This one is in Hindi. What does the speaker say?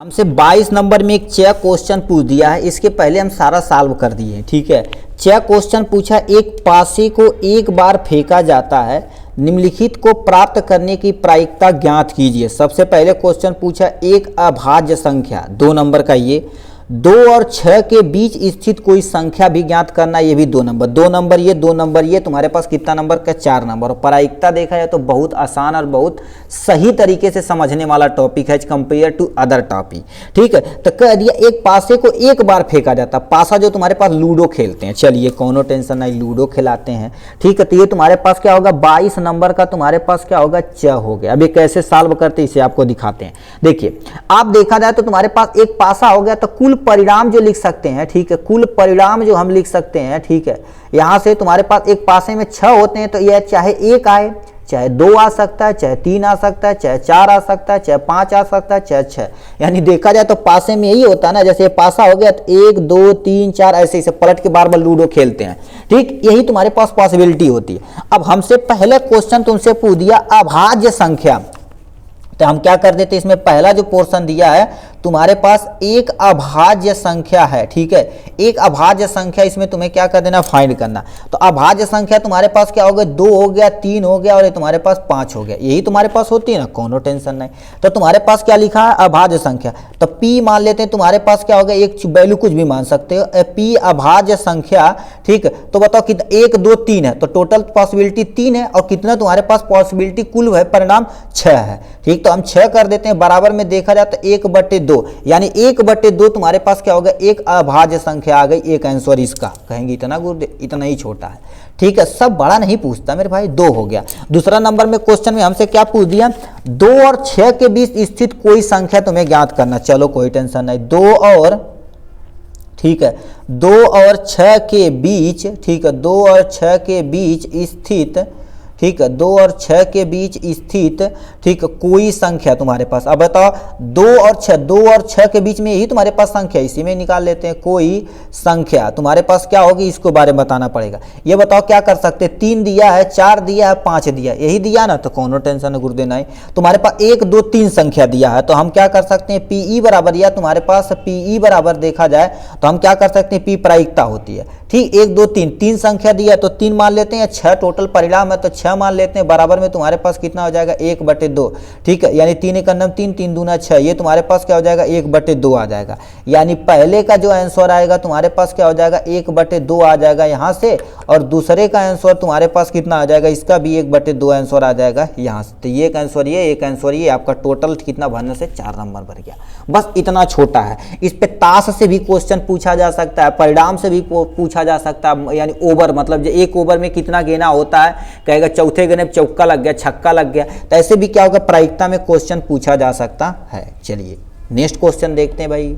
हमसे 22 नंबर में एक चेक क्वेश्चन पूछ दिया है। इसके पहले हम सारा सॉल्व कर दिए, ठीक है। चेक क्वेश्चन पूछा, एक पासे को एक बार फेंका जाता है, निम्नलिखित को प्राप्त करने की प्रायिकता ज्ञात कीजिए। सबसे पहले क्वेश्चन पूछा एक अभाज्य संख्या 2 नंबर का, ये 2 और 6 के बीच स्थित कोई संख्या भी ज्ञात करना, ये भी 2 नंबर। 2 नंबर ये, 2 नंबर ये, तुम्हारे पास कितना नंबर का 4 नंबर। और प्रायिकता देखा जाए तो बहुत आसान और बहुत सही तरीके से समझने वाला टॉपिक है कंपेयर टू अदर टॉपिक, ठीक है। तो कह दिया एक पासे को एक बार फेंका जाता, पासा जो तुम्हारे पास लूडो खेलते हैं, चलिए कोनो टेंशन नहीं, लूडो खिलाते हैं, ठीक है। तो ये तुम्हारे पास क्या होगा, 22 नंबर का तुम्हारे पास क्या होगा, च हो गया। अब ये कैसे सॉल्व करते हैं इसे आपको दिखाते हैं। देखिए आप देखा जाए तो तुम्हारे पास एक पासा हो गया, तो कुल परिणाम जो लिख सकते हैं, ठीक है, कुल परिणाम जो हम लिख सकते हैं, ठीक है। यहां से तुम्हारे पास एक पासे में 6 होते हैं, तो यह चाहे 1 आए, चाहे 2 आ सकता है, चाहे 3 आ सकता है, चाहे 4 आ सकता है, चाहे 5 आ सकता है, चाहे 6। यानी देखा जाए तो पासे में यही होता है ना, जैसे पासा हो गया तो 1 2 3 4 ऐसे ऐसे पलट के बार बार लूडो खेलते हैं, ठीक। यही तुम्हारे पास पॉसिबिलिटी होती है। अब हमसे पहले क्वेश्चन तुमसे पूछ दिया अभाज्य संख्या, तो हम क्या कर देते, इसमें पहला जो पोर्शन दिया है तुम्हारे पास एक अभाज्य संख्या है, ठीक है। एक अभाज्य संख्या, इसमें तुम्हें क्या कर देना, फाइंड करना। तो अभाज्य संख्या तुम्हारे पास क्या हो गया, 2 हो गया, 3 हो गया और ये तुम्हारे पास 5 हो गया। यही तुम्हारे पास होती है ना, कोनो टेंशन नहीं। तो तुम्हारे पास क्या लिखा है, अभाज्य संख्या। तो P मान लेते हैं, तुम्हारे पास क्या होगा, एक वैल्यू कुछ भी मान सकते हो, P अभाज्य संख्या, ठीक। तो बताओ कितना, 1 2 3 है, तो टोटल पॉसिबिलिटी 3 है, और कितना तुम्हारे पास पॉसिबिलिटी कुल है परिणाम 6 है, ठीक। तो हम 6 कर देते हैं, बराबर में देखा जाए तो 1/2, यानी 1/2 तुम्हारे पास क्या होगा, एक अभाज्य संख्या आ गई। एक आंसर इसका कहेंगे इतना गुरुदेव, इतना ही छोटा है, ठीक है, सब बड़ा नहीं पूछता मेरे भाई। 2 हो गया। दूसरा नंबर में क्वेश्चन में हमसे क्या पूछ दिया, 2 और 6 के बीच स्थित कोई संख्या तुम्हें ज्ञात करना। चलो कोई टेंशन नहीं, 2 और, ठीक है, 2 और 6 के बीच, ठीक है, 2 और 6 के बीच स्थित, ठीक है, 2 और 6 के बीच स्थित, ठीक है, कोई संख्या तुम्हारे पास। अब बताओ 2 और 6, 2 और 6 के बीच में यही तुम्हारे पास संख्या, इसी में निकाल लेते हैं। कोई संख्या तुम्हारे पास क्या होगी, इसको बारे में बताना पड़ेगा। ये बताओ क्या कर सकते हैं, 3 दिया है, 4 दिया है, 5 दिया, यही दिया ना, तो कोनो टेंशन है गुरुदेव नहीं। तुम्हारे पास 1 2 3 संख्या दिया है, तो हम क्या कर सकते हैं, PE बराबर, या तुम्हारे पास PE बराबर देखा जाए तो हम क्या कर सकते हैं, P प्रायिकता होती है, ठीक। 1 2 3 3 संख्या दिया तो 3 मान लेते हैं, 6 टोटल परिणाम है तो 6 मान लेते हैं, बराबर में तुम्हारे पास कितना हो जाएगा, 1/2, ठीक है। यानी 3 1 9 3 3 दूना 6, ये तुम्हारे पास क्या हो जाएगा, 1/2 आ जाएगा। यानी पहले का जो आंसर आएगा तुम्हारे पास क्या हो जाएगा, 1/2 आ जाएगा यहाँ से, और दूसरे का आंसर तुम्हारे पास कितना आ जाएगा, इसका भी 1/2 आंसर आ जाएगा यहाँ से। तो ये एक आंसर ये, एक आंसर ये, आपका टोटल कितना भरने से 4 नंबर भर गया। बस इतना छोटा है। इस पे ताश से भी क्वेश्चन पूछा जा सकता है, परिणाम से भी पूछा जा सकता है, यानी ओवर, मतलब जो एक ओवर में कितना गेना होता है, कहेगा चौथे गेने में चौका लग गया, छक्का लग गया, तो ऐसे भी क्या होगा, प्रायिकता में क्वेश्चन पूछा जा सकता है। चलिए नेक्स्ट क्वेश्चन देखते हैं भाई।